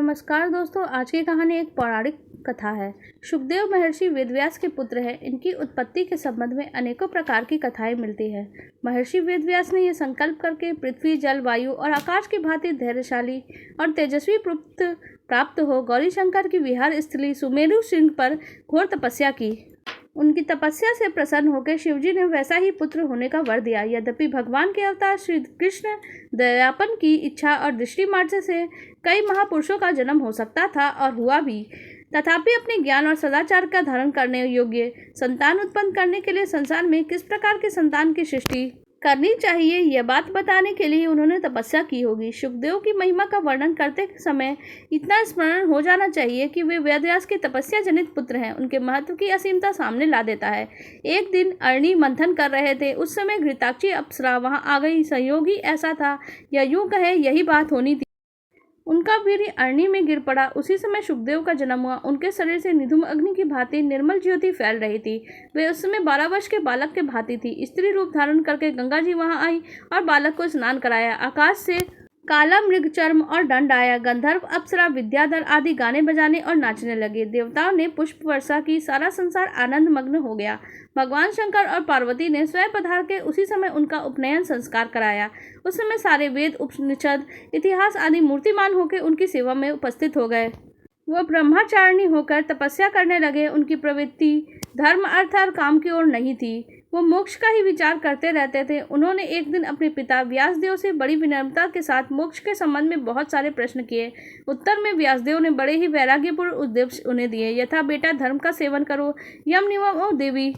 नमस्कार दोस्तों, आज की कहानी एक पौराणिक कथा है। शुकदेव महर्षि वेदव्यास के पुत्र हैं। इनकी उत्पत्ति के संबंध में अनेकों प्रकार की कथाएं मिलती हैं। महर्षि वेदव्यास ने यह संकल्प करके पृथ्वी, जल, वायु और आकाश की भांति धैर्यशाली और तेजस्वी पुत्र प्राप्त हो गौरी शंकर की विहार स्थली सुमेरु शृंग पर घोर तपस्या की। उनकी तपस्या से प्रसन्न होकर शिवजी ने वैसा ही पुत्र होने का वर दिया। यद्यपि भगवान के अवतार श्री कृष्ण दयापन की इच्छा और दृष्टि मार्ग से कई महापुरुषों का जन्म हो सकता था और हुआ भी, तथापि अपने ज्ञान और सदाचार का धारण करने योग्य संतान उत्पन्न करने के लिए संसार में किस प्रकार के संतान की सृष्टि करनी चाहिए, यह बात बताने के लिए उन्होंने तपस्या की होगी। शुकदेव की महिमा का वर्णन करते समय इतना स्मरण हो जाना चाहिए कि वे वेदव्यास के तपस्या जनित पुत्र हैं। उनके महत्व की असीमता सामने ला देता है। एक दिन अरणी मंथन कर रहे थे, उस समय घृताक्षी अप्सरा वहां आ गई। संयोग ही ऐसा था या यूं कहे यही बात होनी थी। उनका वीर्य अरणी में गिर पड़ा। उसी समय शुकदेव का जन्म हुआ। उनके शरीर से निधूम अग्नि की भांति निर्मल ज्योति फैल रही थी। वे उस समय 12 वर्ष के बालक के भांति थी। स्त्री रूप धारण करके गंगा जी वहां आई और बालक को स्नान कराया। आकाश से काला मृग चर्म और दंड आया। गंधर्व, अप्सरा, विद्याधर आदि गाने बजाने और नाचने लगे। देवताओं ने पुष्प वर्षा की। सारा संसार आनंद मग्न हो गया। भगवान शंकर और पार्वती ने स्वयं पधार के उसी समय उनका उपनयन संस्कार कराया। उस समय सारे वेद, उपनिषद, इतिहास आदि मूर्तिमान होकर उनकी सेवा में उपस्थित हो गए। वह ब्रह्मचारिणी होकर तपस्या करने लगे। उनकी प्रवृत्ति धर्म, अर्थ और काम की ओर नहीं थी। वो मोक्ष का ही विचार करते रहते थे। उन्होंने एक दिन अपने पिता व्यासदेव से बड़ी विनम्रता के साथ मोक्ष के संबंध में बहुत सारे प्रश्न किए। उत्तर में व्यासदेव ने बड़े ही वैराग्यपूर्ण उपदेश उन्हें दिए। यथा बेटा, धर्म का सेवन करो, यम नियम और देवी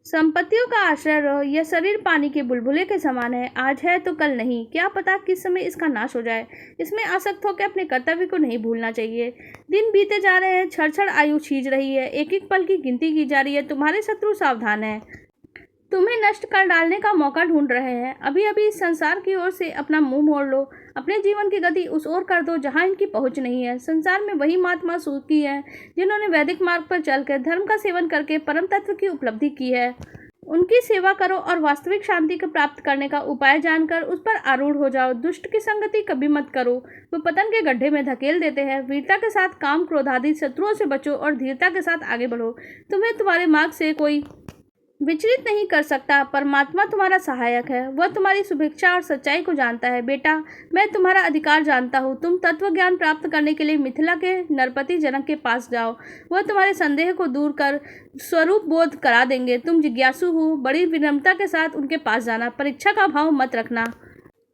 संपत्तियों का आश्रय रहो। यह शरीर पानी के बुलबुले के समान है, आज है तो कल नहीं। क्या पता किस समय इसका नाश हो जाए। इसमें आसक्त होकर अपने कर्तव्य को नहीं भूलना चाहिए। दिन बीते जा रहे हैं, क्षण आयु छीज रही है, एक एक पल की गिनती की जा रही है। तुम्हारे शत्रु सावधान है, तुम्हें नष्ट कर डालने का मौका ढूंढ रहे हैं। अभी अभी इस संसार की ओर से अपना मुंह मोड़ लो। अपने जीवन की गति उस ओर कर दो जहां इनकी पहुंच नहीं है। संसार में वही महात्मा सुखी है जिन्होंने वैदिक मार्ग पर चलकर धर्म का सेवन करके परम तत्व की उपलब्धि की है। उनकी सेवा करो और वास्तविक शांति को प्राप्त करने का उपाय जानकर उस पर आरूढ़ हो जाओ। दुष्ट की संगति कभी मत करो, वो पतन के गड्ढे में धकेल देते हैं। वीरता के साथ काम, क्रोध आदि शत्रुओं से बचो और धीरता के साथ आगे बढ़ो। तुम्हें तुम्हारे मार्ग से कोई विचलित नहीं कर सकता। परमात्मा तुम्हारा सहायक है। वह तुम्हारी शुभेच्छा और सच्चाई को जानता है। बेटा, मैं तुम्हारा अधिकार जानता हूँ। तुम तत्व ज्ञान प्राप्त करने के लिए मिथिला के नरपति जनक के पास जाओ। वह तुम्हारे संदेह को दूर कर स्वरूप बोध करा देंगे। तुम जिज्ञासु हो, बड़ी विनम्रता के साथ उनके पास जाना। परीक्षा का भाव मत रखना,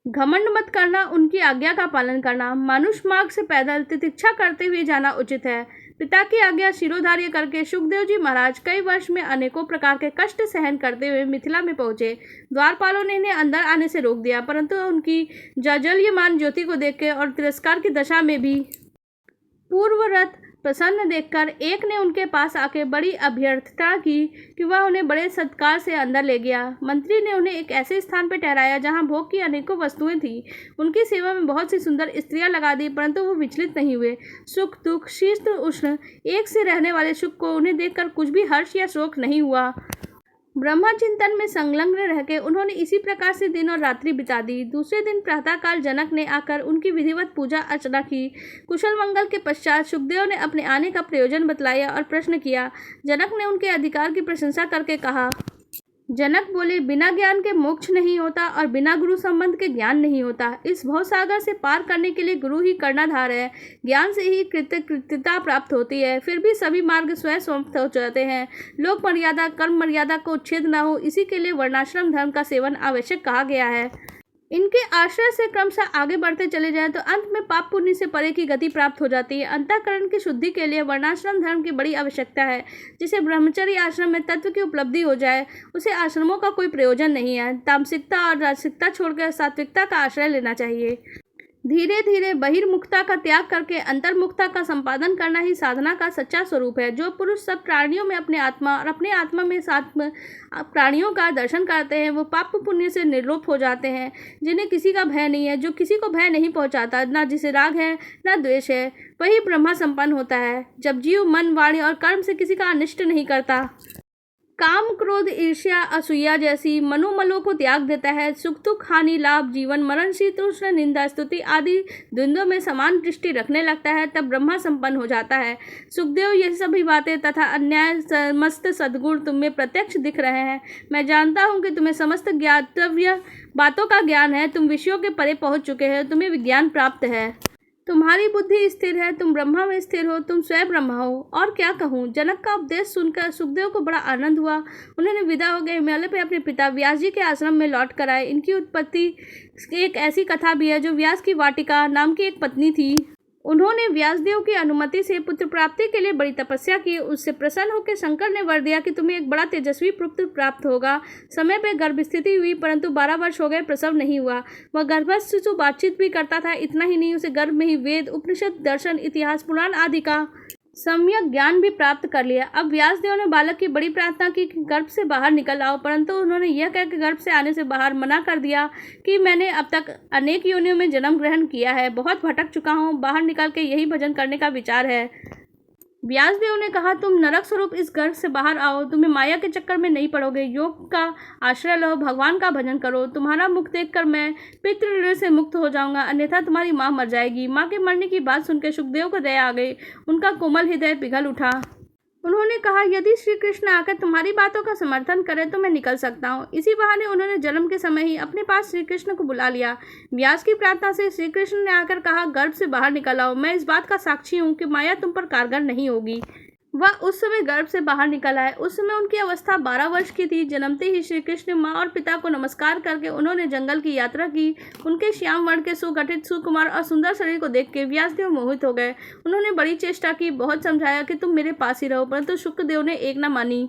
घमंड मत करना, उनकी आज्ञा का पालन करना। मनुष्य मार्ग से पैदल तितिक्षा करते हुए जाना उचित है। पिता की आज्ञा शिरोधार्य करके शुकदेव जी महाराज कई वर्ष में अनेकों प्रकार के कष्ट सहन करते हुए मिथिला में पहुंचे। द्वारपालों ने इन्हें अंदर आने से रोक दिया, परंतु उनकी जाज्वल्यमान ज्योति को देखकर और तिरस्कार की दशा में भी पूर्वरत प्रसन्न देखकर एक ने उनके पास आके बड़ी अभ्यर्थना की कि वह उन्हें बड़े सत्कार से अंदर ले गया। मंत्री ने उन्हें एक ऐसे स्थान पर ठहराया जहां भोग की अनेकों वस्तुएं थीं। उनकी सेवा में बहुत सी सुंदर स्त्रियां लगा दी, परंतु वो विचलित नहीं हुए। सुख दुख, शीत उष्ण एक से रहने वाले सुख को उन्हें देखकर कुछ भी हर्ष या शोक नहीं हुआ। ब्रह्मा चिंतन में संलग्न रहकर उन्होंने इसी प्रकार से दिन और रात्रि बिता दी। दूसरे दिन प्रातःकाल जनक ने आकर उनकी विधिवत पूजा अर्चना की। कुशल मंगल के पश्चात शुकदेव ने अपने आने का प्रयोजन बतलाया और प्रश्न किया। जनक ने उनके अधिकार की प्रशंसा करके कहा। जनक बोले, बिना ज्ञान के मोक्ष नहीं होता और बिना गुरु संबंध के ज्ञान नहीं होता। इस भवसागर से पार करने के लिए गुरु ही कर्णाधार है। ज्ञान से ही कृत्यता प्राप्त होती है। फिर भी सभी मार्ग स्वयं समाप्त हो जाते हैं। लोक मर्यादा, कर्म मर्यादा को उच्छेद न हो, इसी के लिए वर्णाश्रम धर्म का सेवन आवश्यक कहा गया है। इनके आश्रय से क्रमशः आगे बढ़ते चले जाएं तो अंत में पाप पुण्य से परे की गति प्राप्त हो जाती है। अंतःकरण की शुद्धि के लिए वर्णाश्रम धर्म की बड़ी आवश्यकता है। जिसे ब्रह्मचर्य आश्रम में तत्व की उपलब्धि हो जाए, उसे आश्रमों का कोई प्रयोजन नहीं है। तामसिकता और राजसिकता छोड़कर सात्विकता का आश्रय लेना चाहिए। धीरे धीरे बहिर्मुखता का त्याग करके अंतर्मुखता का संपादन करना ही साधना का सच्चा स्वरूप है। जो पुरुष सब प्राणियों में अपने आत्मा और अपने आत्मा में सात्म प्राणियों का दर्शन करते हैं, वो पाप पुण्य से निर्लोप हो जाते हैं। जिन्हें किसी का भय नहीं है, जो किसी को भय नहीं पहुंचाता, ना जिसे राग है ना द्वेष है, वही ब्रह्मा संपन्न होता है। जब जीव मन, वाणी और कर्म से किसी का अनिष्ट नहीं करता, काम, क्रोध, ईर्ष्या, असूया जैसी मनोमलों को त्याग देता है। सुख दुख, हानि लाभ, जीवन मरण, शीतोष्ण, निंदा स्तुति आदि द्वंद्वों में समान दृष्टि रखने लगता है, तब ब्रह्मा संपन्न हो जाता है। सुखदेव, ये सभी बातें तथा अन्याय समस्त सद्गुण तुम में प्रत्यक्ष दिख रहे हैं। मैं जानता हूँ कि तुम्हें समस्त ज्ञातव्य बातों का ज्ञान है। तुम विषयों के परे पहुँच चुके हो, तुम्हें विज्ञान प्राप्त है, तुम्हारी बुद्धि स्थिर है, तुम ब्रह्मा में स्थिर हो, तुम स्वयं ब्रह्मा हो। और क्या कहूँ। जनक का उपदेश सुनकर सुखदेव को बड़ा आनंद हुआ। उन्होंने विदा हो गए हिमालय पे अपने पिता व्यास जी के आश्रम में लौट कर आए। इनकी उत्पत्ति एक ऐसी कथा भी है जो व्यास की वाटिका नाम की एक पत्नी थी। उन्होंने व्यासदेव की अनुमति से पुत्र प्राप्ति के लिए बड़ी तपस्या की। उससे प्रसन्न होकर शंकर ने वर दिया कि तुम्हें एक बड़ा तेजस्वी पुत्र प्राप्त होगा। समय पे गर्भ स्थिति हुई, परंतु 12 वर्ष हो गए, प्रसव नहीं हुआ। वह गर्भस्थ शिशु बातचीत भी करता था। इतना ही नहीं, उसे गर्भ में ही वेद, उपनिषद, दर्शन, इतिहास, पुराण आदि का सम्यक ज्ञान भी प्राप्त कर लिया। अब व्यासदेव ने बालक की बड़ी प्रार्थना की कि गर्भ से बाहर निकल आओ, परंतु उन्होंने यह कहकर गर्भ से आने से बाहर मना कर दिया कि मैंने अब तक अनेक योनियों में जन्म ग्रहण किया है, बहुत भटक चुका हूँ, बाहर निकल के यही भजन करने का विचार है। व्यासदेव ने कहा, तुम नरक स्वरूप इस गर्भ से बाहर आओ, तुम्हें माया के चक्कर में नहीं पड़ोगे, योग का आश्रय लो, भगवान का भजन करो। तुम्हारा मुख देखकर मैं पितृ ऋण से मुक्त हो जाऊंगा, अन्यथा तुम्हारी माँ मर जाएगी। माँ के मरने की बात सुनकर सुखदेव को दया आ गई। उनका कोमल हृदय पिघल उठा। उन्होंने कहा, यदि श्री कृष्ण आकर तुम्हारी बातों का समर्थन करें तो मैं निकल सकता हूँ। इसी बहाने उन्होंने जन्म के समय ही अपने पास श्री कृष्ण को बुला लिया। व्यास की प्रार्थना से श्री कृष्ण ने आकर कहा, गर्भ से बाहर निकल आओ। मैं इस बात का साक्षी हूँ कि माया तुम पर कारगर नहीं होगी। वह उस समय गर्भ से बाहर निकल आए। उस समय उनकी अवस्था 12 वर्ष की थी। जन्मते ही श्री कृष्ण माँ और पिता को नमस्कार करके उन्होंने जंगल की यात्रा की। उनके श्याम वर्ण के सुगठित, सुकुमार और सुंदर शरीर को देख के व्यासदेव मोहित हो गए। उन्होंने बड़ी चेष्टा की, बहुत समझाया कि तुम मेरे पास ही रहो, परंतु शुक्रदेव ने एक न मानी।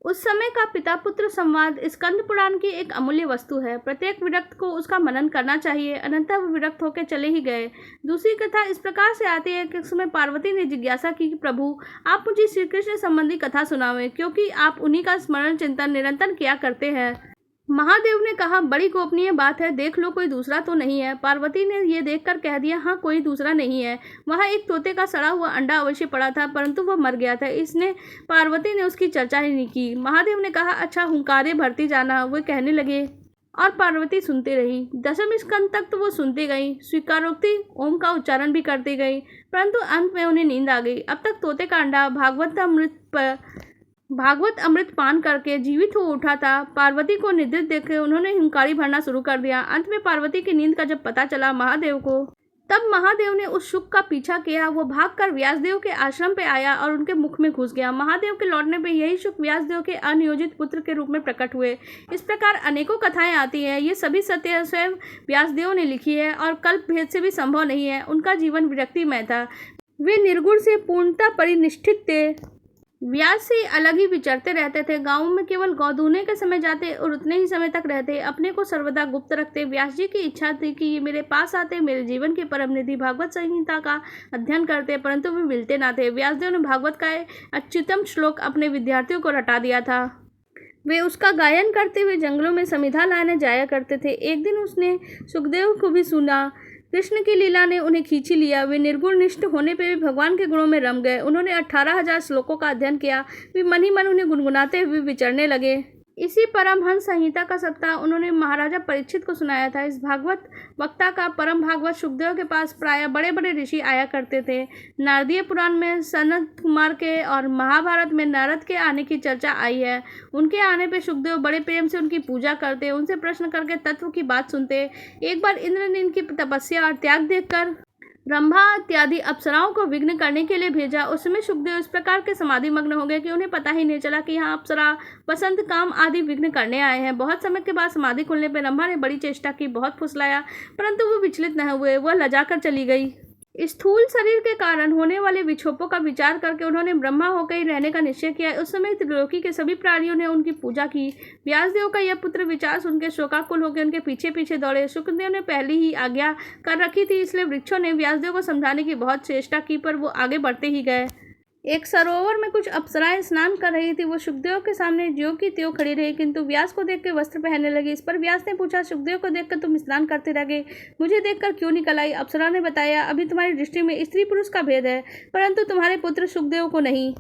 उस समय का पिता पुत्र संवाद स्कंद पुराण की एक अमूल्य वस्तु है। प्रत्येक विरक्त को उसका मनन करना चाहिए, अनंतः वो विरक्त होकर चले ही गए। दूसरी कथा इस प्रकार से आती है कि उस समय पार्वती ने जिज्ञासा की कि प्रभु, आप मुझे श्री कृष्ण संबंधी कथा सुनावें, क्योंकि आप उन्हीं का स्मरण चिंतन निरंतर किया करते हैं। महादेव ने कहा, बड़ी गोपनीय बात है, देख लो कोई दूसरा तो नहीं है। पार्वती ने ये देखकर कह दिया, हाँ कोई दूसरा नहीं है। वहाँ एक तोते का सड़ा हुआ अंडा अवश्य पड़ा था, परंतु वह मर गया था। पार्वती ने उसकी चर्चा ही नहीं की। महादेव ने कहा, अच्छा हुंकारे भरती जाना। वे कहने लगे और पार्वती सुनती रही। 10वें स्कंद तक तो वो सुनती गई, स्वीकारोक्ति ओम का उच्चारण भी करती गई, परंतु अंत में उन्हें नींद आ गई। अब तक तोते का अंडा भागवत अमृत पान करके जीवित हो उठा था। पार्वती को निद्रित देखे उन्होंने हुंकारी भरना शुरू कर दिया। अंत में पार्वती की नींद का जब पता चला महादेव को, तब महादेव ने उस शुक का पीछा किया। वो भागकर व्यासदेव के आश्रम पे आया और उनके मुख में घुस गया। महादेव के लौटने पे यही शुक व्यासदेव के अनियोजित पुत्र के रूप में प्रकट हुए। इस प्रकार अनेकों कथाएं आती हैं। ये सभी सत्य स्वयं व्यासदेव ने लिखी है और कल्प भेद से भी संभव नहीं है। उनका जीवन विरक्तिमय था। वे निर्गुण से पूर्णतः परिनिष्ठित थे। व्यास से अलग ही विचरते रहते थे। गाँव में केवल गौधूने के समय जाते और उतने ही समय तक रहते। अपने को सर्वदा गुप्त रखते। व्यास जी की इच्छा थी कि ये मेरे पास आते, मेरे जीवन की परम निधि भागवत संहिता का अध्ययन करते, परंतु वे मिलते ना थे। व्यासदेव ने भागवत का अच्युतम श्लोक अपने विद्यार्थियों को रटा दिया था। वे उसका गायन करते हुए जंगलों में समिधा लाने जाया करते थे। एक दिन उसने सुखदेव को भी सुना। कृष्ण की लीला ने उन्हें खींची लिया। वे निर्गुण निष्ठ होने पे भी भगवान के गुणों में रम गए। उन्होंने 18,000 श्लोकों का अध्ययन किया। वे मन ही मन उन्हें गुनगुनाते हुए विचरने लगे। इसी परमहंस संहिता का सप्ताह उन्होंने महाराजा परीक्षित को सुनाया था। इस भागवत वक्ता का परम भागवत सुखदेव के पास प्रायः बड़े बड़े ऋषि आया करते थे। नारदीय पुराण में सनत कुमार के और महाभारत में नारद के आने की चर्चा आई है। उनके आने पे सुखदेव बड़े प्रेम से उनकी पूजा करते, उनसे प्रश्न करके तत्व की बात सुनते। एक बार इंद्र ने इनकी तपस्या और त्याग देखकर रंभा इत्यादि अप्सराओं को विघ्न करने के लिए भेजा। उस समय सुखदेव इस प्रकार के समाधि मग्न हो गए कि उन्हें पता ही नहीं चला कि यहाँ अप्सरा, वसंत, काम आदि विघ्न करने आए हैं। बहुत समय के बाद समाधि खुलने पर रंभा ने बड़ी चेष्टा की, बहुत फुसलाया, परंतु वो विचलित न हुए। वह लजाकर चली गई। स्थूल शरीर के कारण होने वाले विक्षोभों का विचार करके उन्होंने ब्रह्मा होकर ही रहने का निश्चय किया। उस समय त्रिलोकी के सभी प्राणियों ने उनकी पूजा की। व्यासदेव का यह पुत्र विचार सुनकर शोकाकुल होकर उनके पीछे पीछे दौड़े। शुक्रदेव ने पहले ही आज्ञा कर रखी थी, इसलिए वृक्षों ने व्यासदेव को समझाने की बहुत चेष्टा की, पर वो आगे बढ़ते ही गए। एक सरोवर में कुछ अप्सराएं स्नान कर रही थी। वो सुखदेव के सामने ज्यों की त्यों खड़ी रही, किंतु व्यास को देखकर वस्त्र पहनने लगी। इस पर व्यास ने पूछा, सुखदेव को देखकर तुम स्नान करते रह गए, मुझे देखकर क्यों निकल आई? अप्सरा ने बताया, अभी तुम्हारी दृष्टि में स्त्री पुरुष का भेद है, परंतु तुम्हारे पुत्र सुखदेव को नहीं।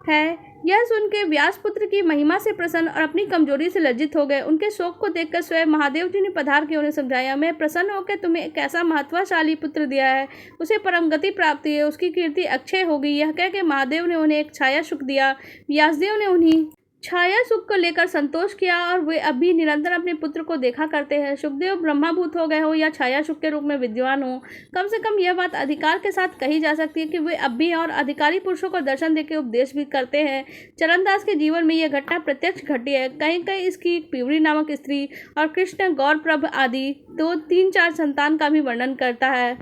है। यह सुन के व्यास पुत्र की महिमा से प्रसन्न और अपनी कमजोरी से लज्जित हो गए। उनके शोक को देखकर स्वयं महादेव जी ने पधार के उन्हें समझाया, मैं प्रसन्न होकर तुम्हें एक ऐसा महत्वशाली पुत्र दिया है, उसे परम गति प्राप्त है, उसकी कीर्ति अक्षय होगी। यह कह के महादेव ने उन्हें एक छाया सुख दिया। व्यासदेव ने उन्हीं छाया सुख को लेकर संतोष किया और वे अब भी निरंतर अपने पुत्र को देखा करते हैं। सुखदेव ब्रह्माभूत हो गए हो या छाया सुख के रूप में विद्यमान हो, कम से कम यह बात अधिकार के साथ कही जा सकती है कि वे अब भी और अधिकारी पुरुषों को दर्शन देकर उपदेश भी करते हैं। चरणदास के जीवन में यह घटना प्रत्यक्ष घटी है। कहीं कहीं इसकी पिवरी नामक स्त्री और कृष्ण गौरप्रभ आदि 2-3-4 संतान का भी वर्णन करता है।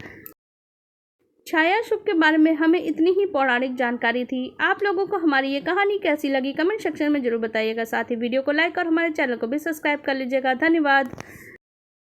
छाया सुख के बारे में हमें इतनी ही पौराणिक जानकारी थी। आप लोगों को हमारी ये कहानी कैसी लगी कमेंट सेक्शन में जरूर बताइएगा। साथ ही वीडियो को लाइक और हमारे चैनल को भी सब्सक्राइब कर लीजिएगा। धन्यवाद।